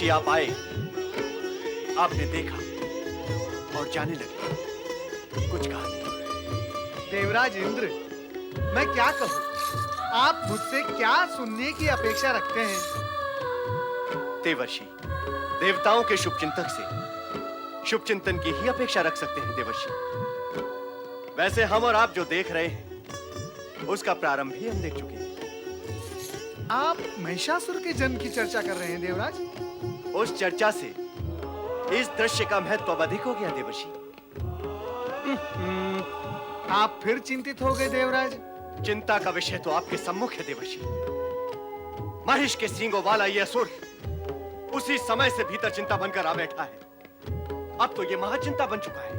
देवर्षि आप आए, आपने देखा और जाने लगे, कुछ कहा नहीं। देवराज इंद्र, मैं क्या कहूँ? आप मुझसे क्या सुनने की अपेक्षा रखते हैं? देवर्षि, देवताओं के शुभचिंतक से शुभचिंतन की ही अपेक्षा रख सकते हैं देवर्षि। वैसे हम और आप जो देख रहे हैं, उसका प्रारंभ ही हम देख चुके हैं। आप महिषासुर के जन्म की चर्चा कर रहे हैं देवराज? उस चर्चा से इस दृश्य का महत्व अधिक हो गया देवर्षि। आप फिर चिंतित हो गए देवराज? चिंता का विषय तो आपके सम्मुख है देवर्षि। महिष के सींगों वाला यह असुर उसी समय से भीतर चिंता बनकर आ बैठा है। अब तो यह महाचिंता बन चुका है।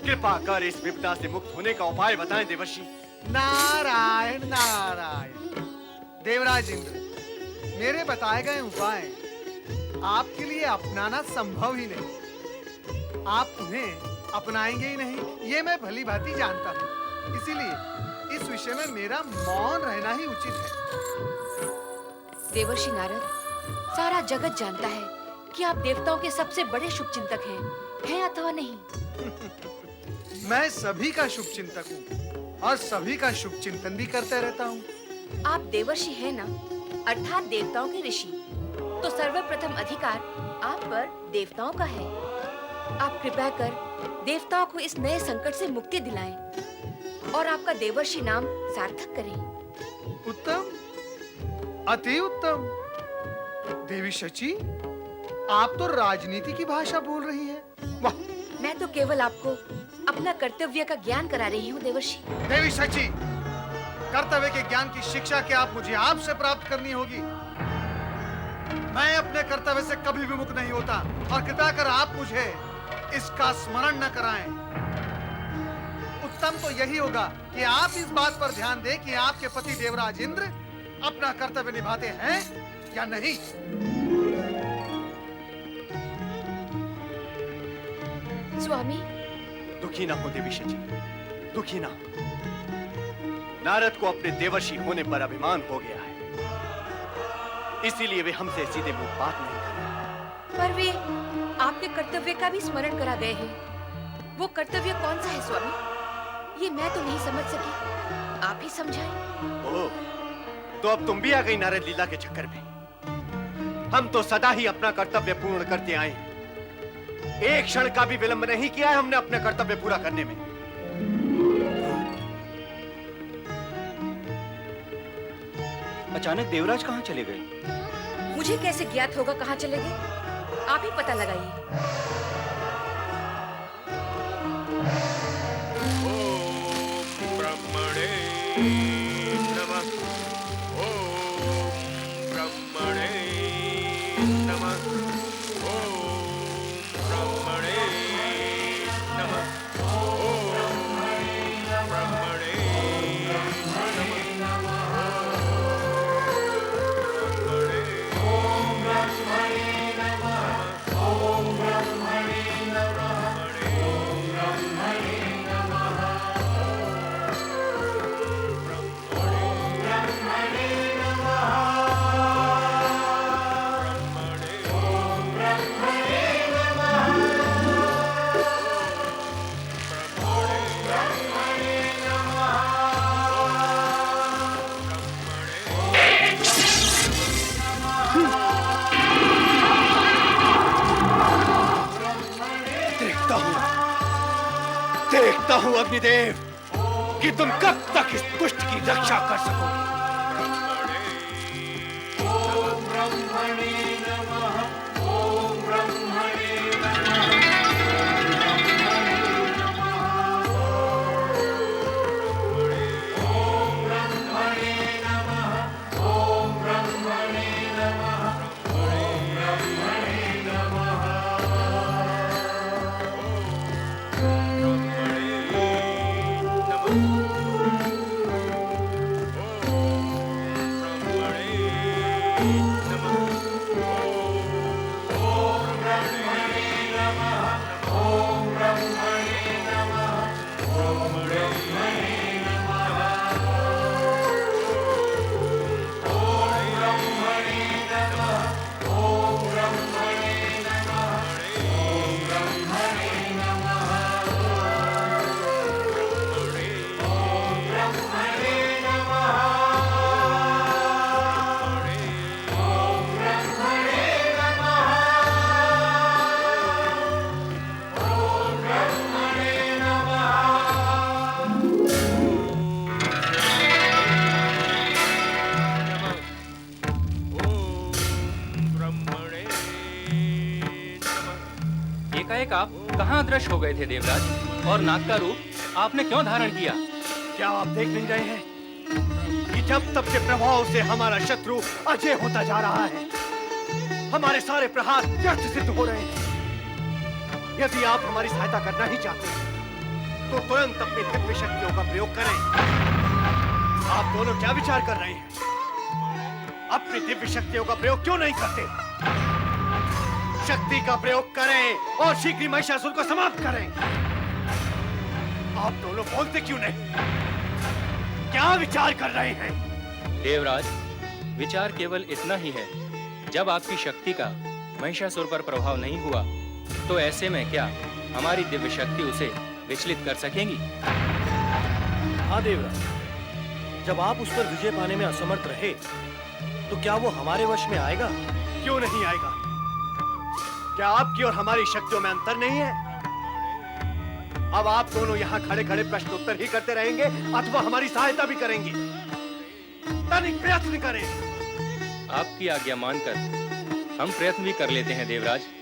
कृपा कर इस विपदा से मुक्त होने का उपाय बताएं देवर्षि। नारायण नारायण। देवराज इंद्र, मेरे बताए गए उपाय आपके लिए अपनाना संभव ही नहीं। आप उन्हें अपनाएंगे ही नहीं, ये मैं भली भांति जानता हूँ। इसीलिए इस विषय में मेरा मौन रहना ही उचित है। देवर्षि नारद, सारा जगत जानता है कि आप देवताओं के सबसे बड़े शुभचिंतक हैं अथवा नहीं? मैं सभी का शुभचिंतक हूँ और सभी का शुभचिंतन भी करते रहता हूँ। आप देवर्षि हैं ना, अर्थात देवताओं के ऋषि, तो सर्वप्रथम अधिकार आप पर देवताओं का है। आप कृपया कर देवताओं को इस नए संकट से मुक्ति दिलाएं और आपका देवर्षि नाम सार्थक करें। उत्तम, अति उत्तम। देवी शची, आप तो राजनीति की भाषा बोल रही हैं। वाह! मैं तो केवल आपको अपना कर्तव्य का ज्ञान करा रही हूँ देवर्षि। देवी शची, कर्तव्य के ज्ञान की शिक्षा क्या आप मुझे आपसे प्राप्त करनी होगी। मैं अपने कर्तव्य से कभी भी मुक्त नहीं होता और कृपया कर आप मुझे इसका स्मरण न कराएं। उत्तम तो यही होगा कि आप इस बात पर ध्यान दें कि आपके पति देवराज इंद्र अपना कर्तव्य निभाते हैं या नहीं। स्वामी, दुखी ना हो देवी शची, दुखी ना हो। नारद को अपने देवर्षि होने पर अभिमान हो गया है, इसीलिए वे हमसे सीधे मुंह बात नहीं कर रहे। पर वे आपके कर्तव्य का भी स्मरण करा गए हैं। वो कर्तव्य कौन सा है स्वामी? ये मैं तो नहीं समझ सकी, आप ही समझाएं। ओह, तो अब तुम भी आ गई नारद लीला के चक्कर में। हम तो सदा ही अपना कर्तव्य पूर्ण करते आए हैं। एक क्षण का भी विलंब नहीं किया है हमने अपने कर्तव्य पूरा करने में। अचानक देवराज कहाँ चले गए? मुझे कैसे ज्ञात होगा कहाँ चले गए? आप ही पता लगाइए। ओम ब्रह्मणे नमः। ओम ब्रह्मणे नमः। ओम ब्रह्मणे नमः। ओम ब्रह्मणे देखता हूं अग्निदेव कि तुम कब तक इस दुष्ट की रक्षा कर सकोगे। एकाएक आप कहाँ अदृश्य हो गए थे देवराज? और नाग का रूप आपने क्यों धारण किया? क्या आप देख नहीं रहे हैं कि जब तब के प्रभाव से हमारा शत्रु अजय होता जा रहा है? हमारे सारे प्रहार व्यर्थ सिद्ध हो रहे हैं। यदि आप हमारी सहायता करना ही चाहते हैं तो तुरंत अपनी दिव्य शक्तियों का प्रयोग करें। आप दोनों क्या विचार कर रहे हैं? अपनी दिव्य शक्तियों का प्रयोग क्यों नहीं करते? शक्ति का प्रयोग करें और शीघ्र ही महिषासुर को समाप्त करें। आप दोनों बोलते क्यों नहीं? क्या विचार कर रहे हैं? देवराज, विचार केवल इतना ही है, जब आपकी शक्ति का महिषासुर पर प्रभाव नहीं हुआ तो ऐसे में क्या हमारी दिव्य शक्ति उसे विचलित कर सकेंगी? हाँ देवराज, जब आप उस पर विजय पाने में असमर्थ रहे तो क्या वो हमारे वश में आएगा? क्यों नहीं आएगा? क्या आपकी और हमारी शक्तियों में अंतर नहीं है? अब आप दोनों यहाँ खड़े खड़े प्रश्न उत्तर ही करते रहेंगे अथवा हमारी सहायता भी करेंगे? तनिक प्रयत्न करें। आपकी आज्ञा मानकर हम प्रयत्न भी कर लेते हैं देवराज।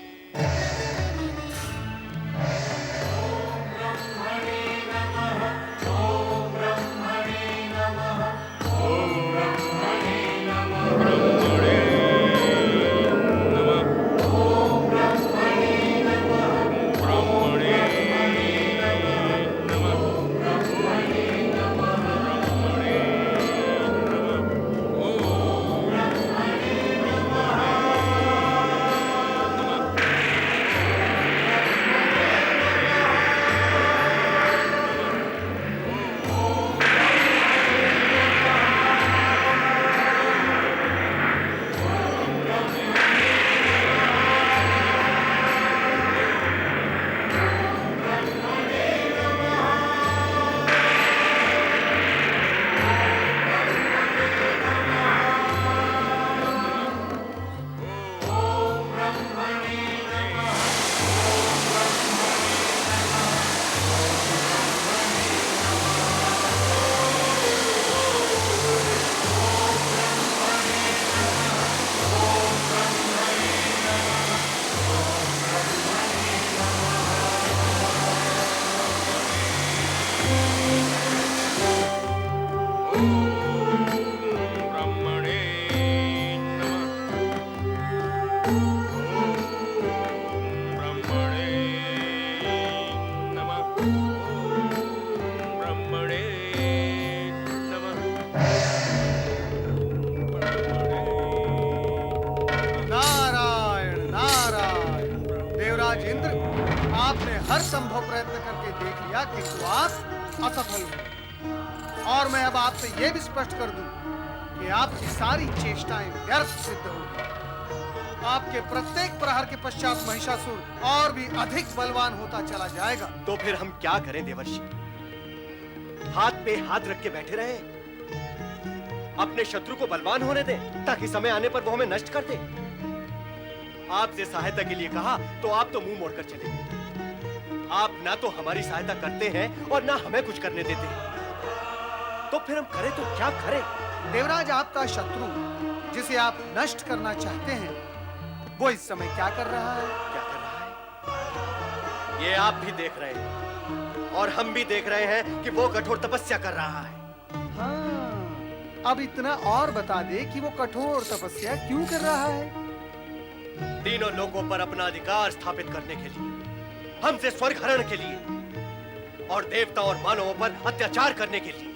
हर संभव प्रयत्न करके देख लिया किंतु आप असफल हुए। और मैं अब आपसे यह भी स्पष्ट कर दूं कि आपकी सारी चेष्टाएं व्यर्थ सिद्ध होंगी। आपके प्रत्येक प्रहार के पश्चात महिषासुर और भी अधिक बलवान होता चला जाएगा। तो फिर हम क्या करें देवर्षि? हाथ पे हाथ रख के बैठे रहे? अपने शत्रु को बलवान होने दें ताकि समय आने पर वो हमें नष्ट कर दे? आपसे सहायता के लिए कहा तो आप तो मुंह मोड़कर चले गए। आप ना तो हमारी सहायता करते हैं और ना हमें कुछ करने देते हैं। तो फिर हम करें तो क्या करें? देवराज, आपका शत्रु जिसे आप नष्ट करना चाहते हैं वो इस समय क्या कर रहा है? क्या कर रहा है? ये आप भी देख रहे हैं और हम भी देख रहे हैं कि वो कठोर तपस्या कर रहा है। हाँ, अब इतना और बता दे कि वो कठोर तपस्या क्यों कर रहा है? तीनों लोगों पर अपना अधिकार स्थापित करने के लिए, हमसे स्वर्ग हरण के लिए और देवता और मानवों पर अत्याचार करने के लिए।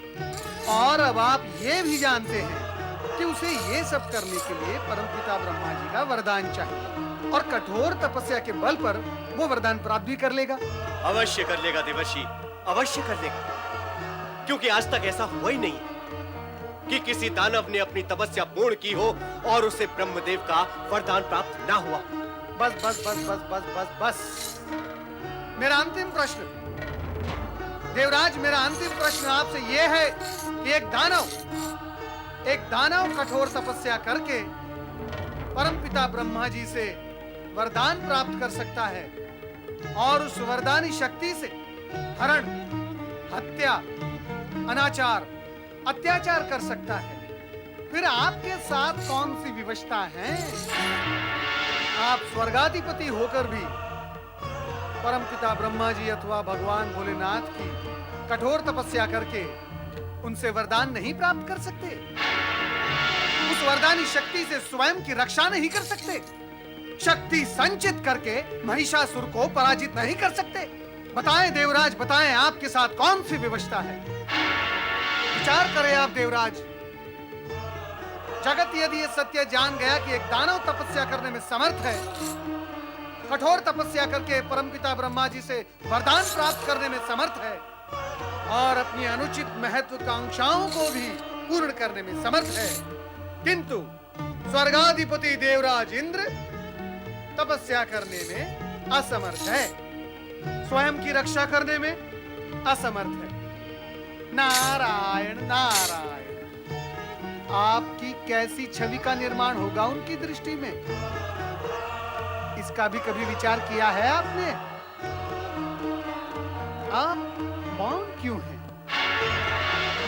और अब आप ये भी जानते हैं कि उसे ये सब करने के लिए परमपिता ब्रह्मा जी का वरदान चाहिए और कठोर तपस्या के बल पर वो वरदान प्राप्त भी कर लेगा। अवश्य कर लेगा देवर्षि, अवश्य कर लेगा, क्योंकि आज तक ऐसा हुआ ही नहीं है कि किसी दानव ने अपनी तपस्या पूर्ण की हो और उसे ब्रह्मदेव का वरदान प्राप्त ना हुआ। बस बस बस बस बस बस बस। मेरा अंतिम प्रश्न देवराज, मेरा अंतिम प्रश्न आपसे यह है कि एक दानव कठोर तपस्या करके परमपिता ब्रह्मा जी से वरदान प्राप्त कर सकता है और उस वरदानी शक्ति से हरण, हत्या, अनाचार, अत्याचार कर सकता है। फिर आपके साथ कौन सी विवशता है? आप स्वर्गाधिपति होकर भी परमपिता ब्रह्मा जी अथवा भगवान भोलेनाथ की कठोर तपस्या करके उनसे वरदान नहीं प्राप्त कर सकते? उस वरदानी शक्ति से स्वयं की रक्षा नहीं कर सकते? शक्ति संचित करके महिषासुर को पराजित नहीं कर सकते? बताएं देवराज, बताएं आपके साथ कौन सी विवशता है? विचार करें आप देवराज। जगत यदि ये सत्य जान गया कि एक दानव तपस्या करने में समर्थ है, कठोर तपस्या करके परमपिता ब्रह्मा जी से वरदान प्राप्त करने में समर्थ है और अपनी अनुचित महत्वाकांक्षाओं को भी पूर्ण करने में समर्थ है, किंतु स्वर्गाधिपति देवराज इंद्र तपस्या करने में असमर्थ है, स्वयं की रक्षा करने में असमर्थ है। नारायण नारायण, आपकी कैसी छवि का निर्माण होगा उनकी दृष्टि में? इसका भी कभी विचार किया है आपने? आप मौन क्यों हैं?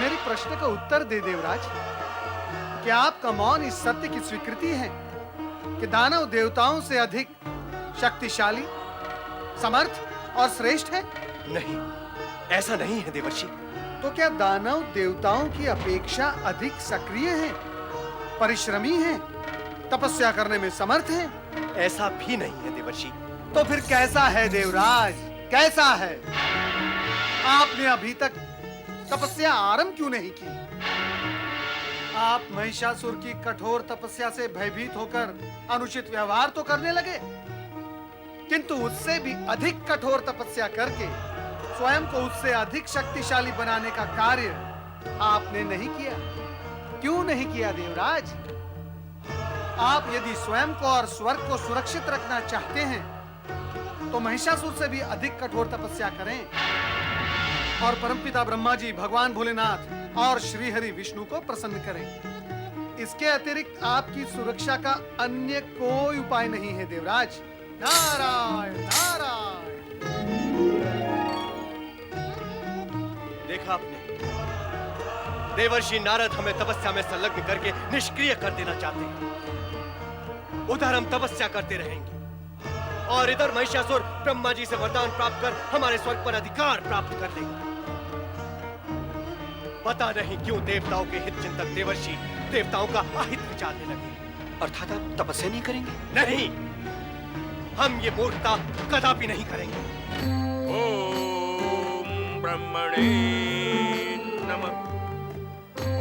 मेरे प्रश्न का उत्तर दे देवराज। क्या आपका मौन इस सत्य की स्वीकृति है कि दानव देवताओं से अधिक शक्तिशाली, समर्थ और श्रेष्ठ है? नहीं, ऐसा नहीं है देवर्षि। तो क्या दानव देवताओं की अपेक्षा अधिक सक्रिय हैं, परिश्रमी हैं, तपस्या करने में समर्थ हैं? ऐसा भी नहीं है देवर्षि। तो फिर कैसा है देवराज, कैसा है? आपने अभी तक तपस्या आरंभ क्यों नहीं की? आप महिषासुर की कठोर तपस्या से भयभीत होकर अनुचित व्यवहार तो करने लगे, किंतु उससे भी अधिक कठोर तपस्या करके स्वयं को उससे अधिक शक्तिशाली बनाने का कार्य आपने नहीं किया। क्यों नहीं किया देवराज? आप यदि स्वयं को और स्वर्ग को सुरक्षित रखना चाहते हैं तो महिषासुर से भी अधिक कठोर तपस्या करें और परमपिता ब्रह्मा जी, भगवान भोलेनाथ और श्री हरि विष्णु को प्रसन्न करें। इसके अतिरिक्त आपकी सुरक्षा का अन्य कोई उपाय नहीं है देवराज। नारायण नारायण। देखा आपने, देवर्षि नारद हमें तपस्या में संलग्न करके निष्क्रिय कर देना चाहते हैं। उधर हम तपस्या करते रहेंगे और इधर महिषासुर ब्रह्मा जी से वरदान प्राप्त कर हमारे स्वर्ग पर अधिकार प्राप्त कर लेगा। पता नहीं क्यों देवताओं के हित चिंतक देवर्षि देवताओं का अहित विचारने लगे। अर्थात आप तपस्या नहीं करेंगे? नहीं, हम ये मूर्खता कदापि नहीं करेंगे। ओम ब्रह्मणे नमः।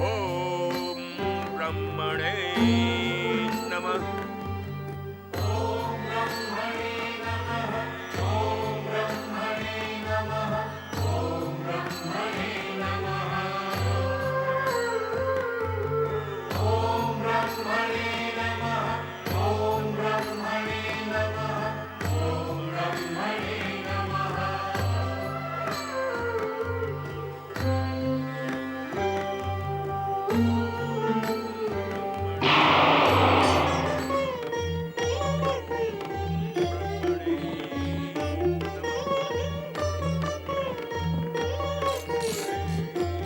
ओम ब्रह्मणे नमः।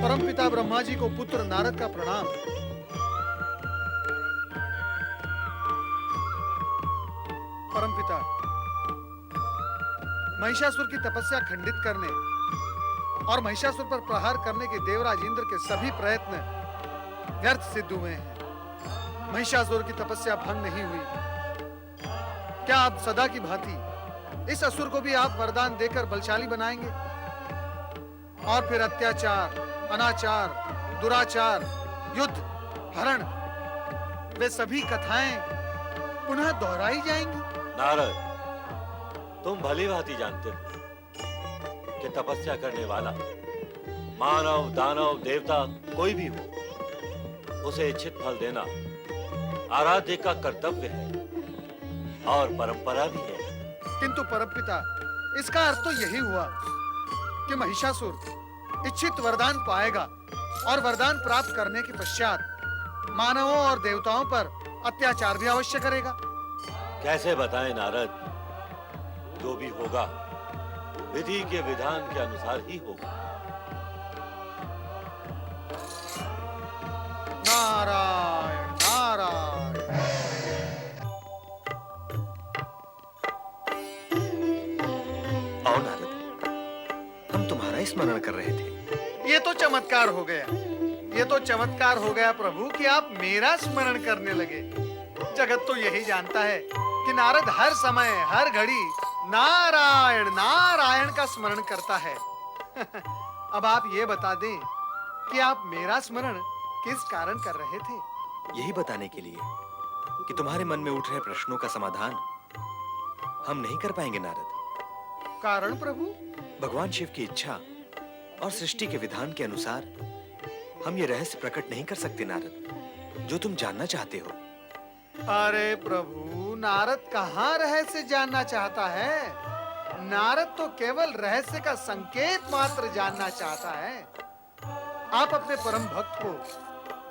परमपिता ब्रह्मा जी को पुत्र नारद का प्रणाम। परमपिता, महिषासुर की तपस्या खंडित करने और महिषासुर पर प्रहार करने के देवराज इंद्र के सभी प्रयत्न व्यर्थ सिद्ध हुए हैं। महिषासुर की तपस्या भंग नहीं हुई। क्या आप सदा की भांति इस असुर को भी आप वरदान देकर बलशाली बनाएंगे और फिर अत्याचार, अनाचार, दुराचार, युद्ध, हरण, वे सभी कथाएं पुनः दोहराई जाएंगी? नारद, तुम भली भांति जानते हो कि तपस्या करने वाला मानव, दानव, देवता कोई भी हो, उसे इच्छित फल देना आराध्य का कर्तव्य है और परंपरा भी है। किंतु परमपिता, इसका अर्थ तो यही हुआ कि महिषासुर इच्छित वरदान पाएगा और वरदान प्राप्त करने के पश्चात मानवों और देवताओं पर अत्याचार भी अवश्य करेगा। कैसे बताएं नारद? जो भी होगा विधि के विधान के अनुसार ही होगा। नारायण नारायण। तुम्हारा स्मरण कर रहे थे। ये तो चमत्कार हो गया, ये तो चमत्कार हो गया प्रभु कि आप मेरा स्मरण करने लगे। जगत तो यही जानता है कि नारद हर समय हर घड़ी नारायण नारायण का स्मरण करता है। अब आप ये बता दें कि आप मेरा स्मरण किस कारण कर रहे थे? यही बताने के लिए कि तुम्हारे मन में उठ रहे प्रश्नों का समाधान हम नहीं कर पाएंगे नारद। कारण प्रभु? भगवान शिव की इच्छा और सृष्टि के विधान के अनुसार हम ये रहस्य प्रकट नहीं कर सकते नारद, जो तुम जानना चाहते हो। अरे प्रभु, नारद कहाँ रहस्य जानना चाहता है? नारद तो केवल रहस्य का संकेत मात्र जानना चाहता है। आप अपने परम भक्त को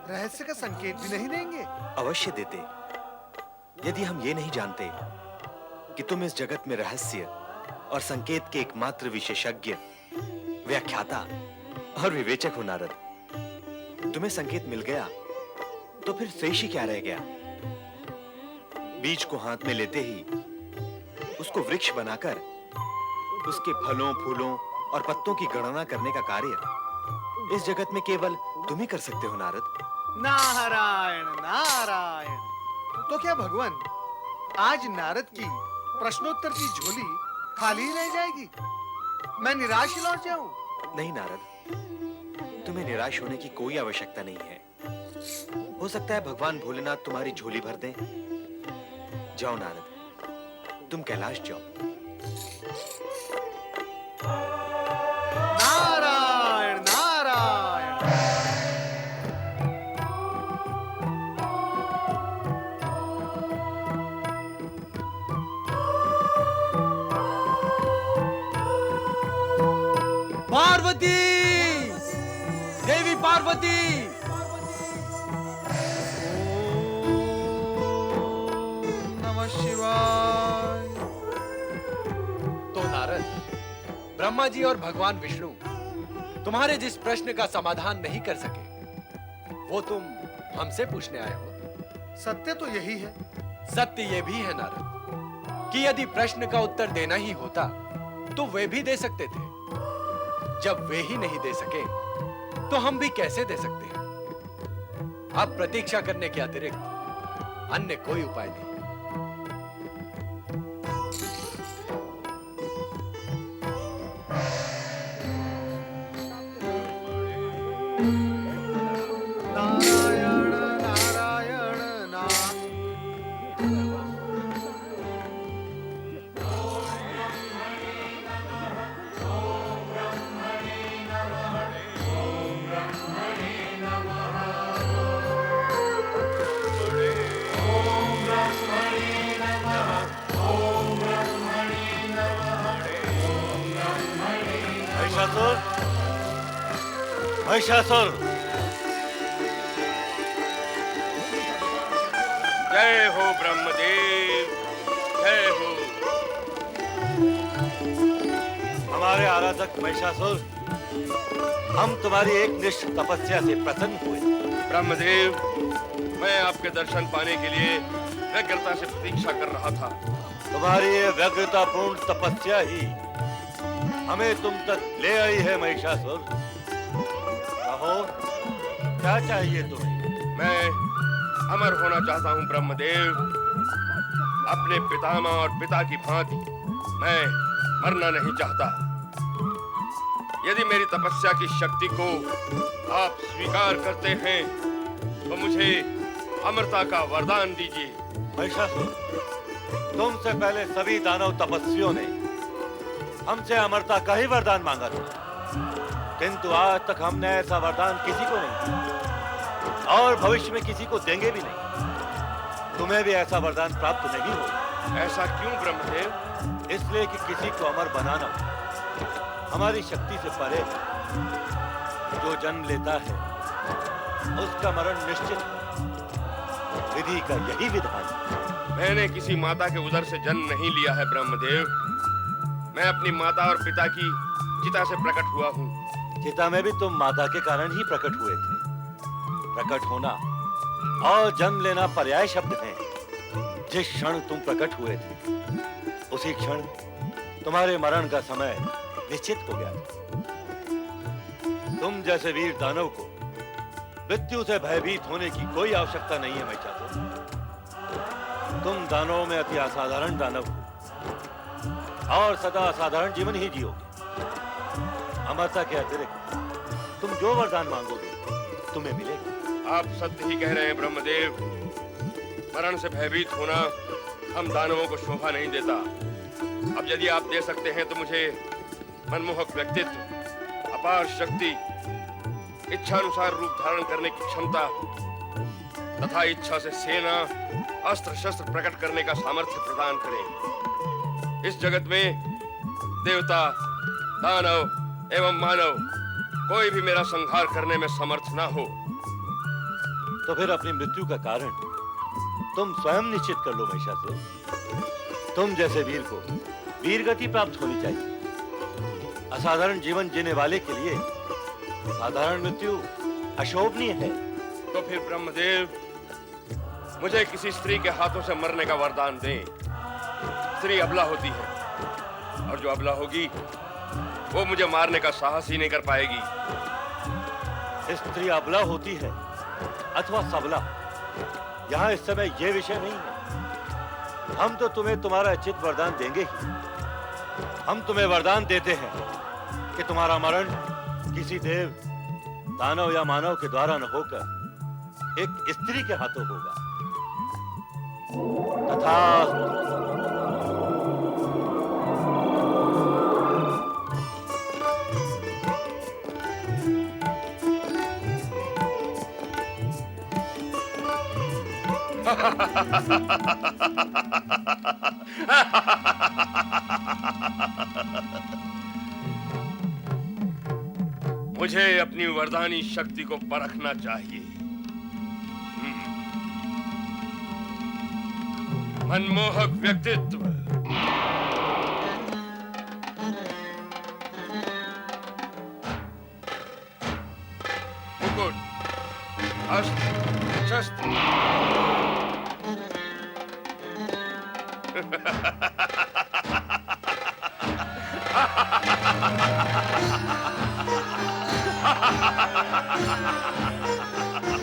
रहस्य का संकेत भी नहीं देंगे? अवश्य देते, यदि हम ये नहीं जानते कि तुम इस जगत में रहस्य और संकेत के एकमात्र विशेषज्ञ, व्याख्याता और विवेचक हो नारद। तुम्हें संकेत मिल गया तो फिर शेष ही क्या रह गया? बीज को हाथ में लेते ही उसको वृक्ष बनाकर उसके फलों, फूलों और पत्तों की गणना करने का कार्य इस जगत में केवल तुम ही कर सकते हो नारद। नारायण नारायण। तो क्या भगवान आज नारद की प्रश्नोत्तर की झोली खाली रह जाएगी? मैं निराश लौट जाऊं? नहीं नारद, तुम्हें निराश होने की कोई आवश्यकता नहीं है। हो सकता है भगवान भोलेनाथ तुम्हारी झोली भर दें। जाओ नारद, तुम कैलाश जाओ। नारायण नारायण। पार्वती, देवी पार्वती। नमः शिवाय। तो नारद, ब्रह्मा जी और भगवान विष्णु तुम्हारे जिस प्रश्न का समाधान नहीं कर सके, वो तुम हमसे पूछने आए हो। सत्य तो यही है। सत्य ये भी है नारद कि यदि प्रश्न का उत्तर देना ही होता तो वे भी दे सकते थे। जब वे ही नहीं दे सके तो हम भी कैसे दे सकते हैं? अब प्रतीक्षा करने के अतिरिक्त अन्य कोई उपाय नहीं। नारायण नारायण ना। महिषासुर, महिषासुर, जय हो ब्रह्मदेव, जय हो। हमारे आराधक महिषासुर, हम तुम्हारी एक निष्ठ तपस्या से प्रसन्न हुए। ब्रह्मदेव, मैं आपके दर्शन पाने के लिए व्यग्रता से प्रतीक्षा कर रहा था। तुम्हारी ये व्यग्रतापूर्ण तपस्या ही हमें तुम तक ले आई है महिषासुर। कहो, क्या चाहिए तुम्हें? मैं अमर होना चाहता हूँ ब्रह्मदेव। अपने पितामह और पिता की भांति मैं मरना नहीं चाहता। यदि मेरी तपस्या की शक्ति को आप स्वीकार करते हैं तो मुझे अमरता का वरदान दीजिए। महिषासुर, तुमसे पहले सभी दानव तपस्वियों ने हमसे अमरता का ही वरदान मांगा था, किंतु आज तक हमने ऐसा वरदान किसी को नहीं दिया और भविष्य में किसी को देंगे भी नहीं। तुम्हें भी ऐसा वरदान प्राप्त नहीं होगा। ऐसा क्यों ब्रह्मदेव? इसलिए कि किसी को अमर बनाना हमारी शक्ति से परे है। जो जन्म लेता है उसका मरण निश्चित है। विधि का यही विधान है। मैंने किसी माता के उदर से जन्म नहीं लिया है ब्रह्मदेव। मैं अपनी माता और पिता की चिता से प्रकट हुआ हूँ। चिता में भी तुम माता के कारण ही प्रकट हुए थे। प्रकट होना और जन्म लेना पर्याय शब्द हैं। जिस क्षण तुम प्रकट हुए थे उसी क्षण तुम्हारे मरण का समय निश्चित हो गया। तुम जैसे वीर दानव को मृत्यु से भयभीत होने की कोई आवश्यकता नहीं है महिषासुर। तुम दानवों में अति असाधारण दानव हो और सदा असाधारण जीवन ही जियोगे। अमरता के अतिरिक्त तुम जो वरदान मांगोगे तुम्हें मिलेगा। आप सत्य ही कह रहे हैं ब्रह्मदेव। मरण से भयभीत होना हम दानवों को शोभा नहीं देता। अब यदि आप दे सकते हैं तो मुझे मनमोहक व्यक्तित्व, अपार शक्ति, इच्छानुसार रूप धारण करने की क्षमता तथा इच्छा से सेना, अस्त्र शस्त्र प्रकट करने का सामर्थ्य प्रदान करें। इस जगत में देवता, दानव एवं मानव कोई भी मेरा संहार करने में समर्थ ना हो। तो फिर अपनी मृत्यु का कारण तुम स्वयं निश्चित कर लो महिषासुर। तुम जैसे वीर को वीर गति प्राप्त होनी चाहिए। असाधारण जीवन जीने वाले के लिए साधारण मृत्यु अशोभनीय है। तो फिर ब्रह्मदेव मुझे किसी स्त्री के हाथों से मरने का वरदान दें। स्त्री अबला होती है और जो अबला होगी वो मुझे मारने का साहस ही नहीं कर पाएगी। स्त्री अबला होती है अथवा सबला, यहाँ इस समय यह विषय नहीं है। हम तो तुम्हें तुम्हारा इच्छित वरदान देंगे ही। हम तुम्हें वरदान देते हैं कि तुम्हारा मरण किसी देव, दानव या मानव के द्वारा न होकर एक स्त्री के हाथों होगा। तथा मुझे अपनी वरदानी शक्ति को परखना चाहिए। मनमोहक व्यक्तित्व, मुकुट, अस्त्र शस्त्र,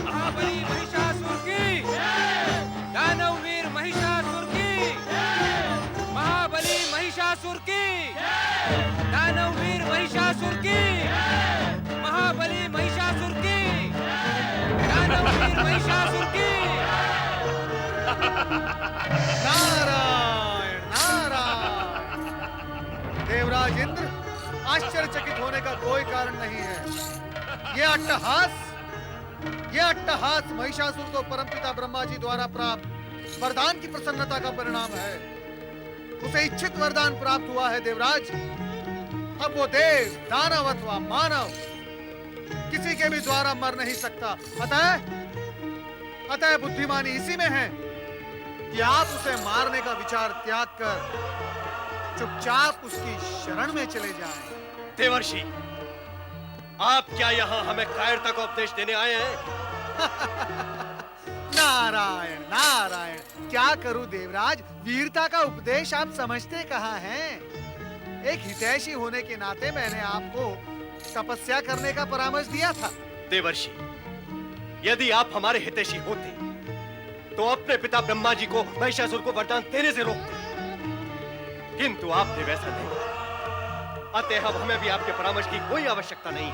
महाबली महिषासुर की, दानववीर महिषासुर की, महाबली महिषासुर की, दानववीर महिषासुर की, महाबली महिषासुर की, दानववीर महिषासुर की। नारायण नारायण। देवराज इंद्र, आश्चर्यचकित होने का कोई कारण नहीं है। यह अट्टहास महिषासुर को परमपिता ब्रह्मा जी द्वारा प्राप्त वरदान की प्रसन्नता का परिणाम है। उसे इच्छित वरदान प्राप्त हुआ है देवराज। अब वो देव, दानव अथवा मानव किसी के भी द्वारा मर नहीं सकता। अतः बुद्धिमानी इसी में है कि आप उसे मारने का विचार त्याग कर चुपचाप उसकी शरण में चले जाएं। देवर्षि, आप क्या यहाँ हमें कायरता का उपदेश देने आए हैं? नारायण नारायण। क्या करूं देवराज, वीरता का उपदेश आप समझते कहाँ हैं? एक हितैषी होने के नाते मैंने आपको तपस्या करने का परामर्श दिया था। देवर्षि, यदि आप हमारे हितैषी होते तो अपने पिता ब्रह्मा जी को महिषासुर को वरदान देने से रोकते, किंतु आपने वैसा नहीं किया। अतः अब हमें भी आपके परामर्श की कोई आवश्यकता नहीं है।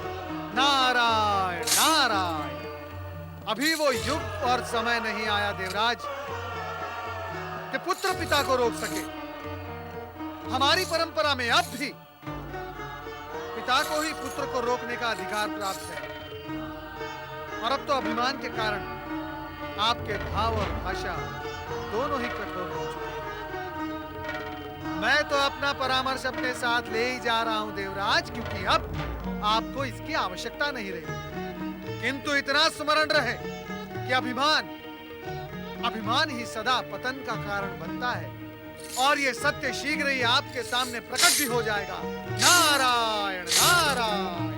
नारायण नारायण। अभी वो युग और समय नहीं आया देवराज कि पुत्र पिता को रोक सके। हमारी परंपरा में अब भी पिता को ही पुत्र को रोकने का अधिकार प्राप्त है। और अब तो अभिमान के कारण आपके भाव और भाषा दोनों ही कठोर हो चुके हैं। मैं तो अपना परामर्श अपने साथ ले ही जा रहा हूं देवराज, क्योंकि अब आपको इसकी आवश्यकता नहीं रही। किंतु इतना स्मरण रहे कि अभिमान ही सदा पतन का कारण बनता है, और ये सत्य शीघ्र ही आपके सामने प्रकट भी हो जाएगा। नारायण नारायण।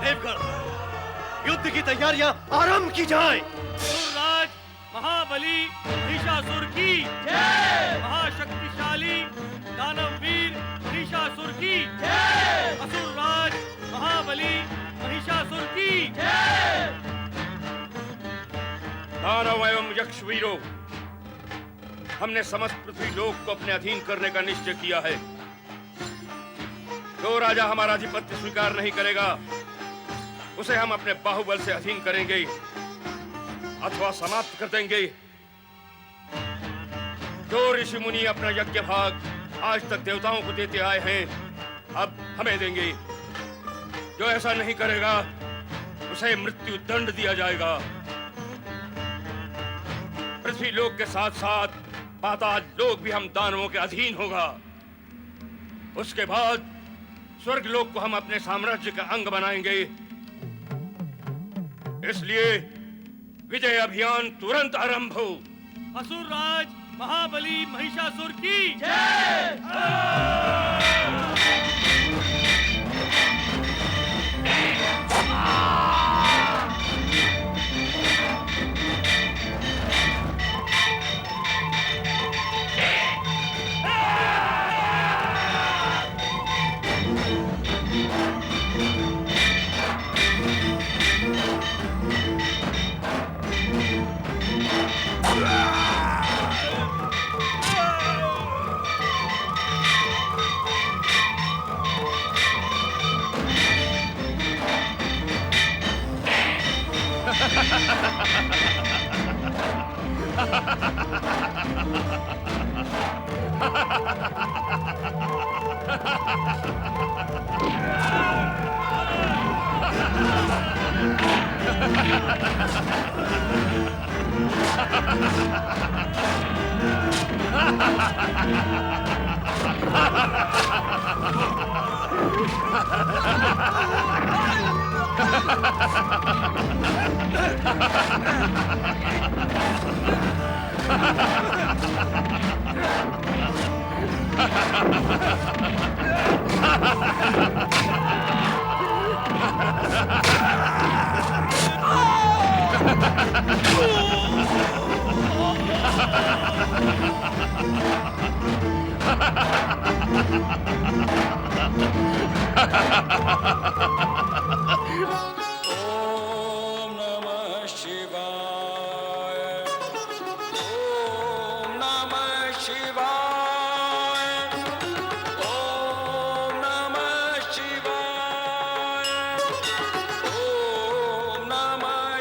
देवगण, युद्ध की तैयारियां आरंभ की जाएं। असुरराज महाबली महिषासुर की जय। महाशक्तिशाली दानववीर महिषासुर की जय। असुरराज दानव एवं यक्ष वीरों, हमने समस्त पृथ्वी लोक को अपने अधीन करने का निश्चय किया है। जो राजा हमारा आधिपत्य स्वीकार नहीं करेगा, उसे हम अपने बाहुबल से अधीन करेंगे अथवा समाप्त कर देंगे। जो ऋषि मुनि अपना यज्ञ भाग आज तक देवताओं को देते आए हैं, अब हमें देंगे। जो ऐसा नहीं करेगा, उसे मृत्यु दंड दिया जाएगा। पृथ्वी लोक के साथ साथ पाताल लोक भी हम दानवों के अधीन होगा। उसके बाद स्वर्ग लोक को हम अपने साम्राज्य का अंग बनाएंगे। इसलिए विजय अभियान तुरंत आरंभ हो। असुर राज महाबली महिषासुर की शिवाय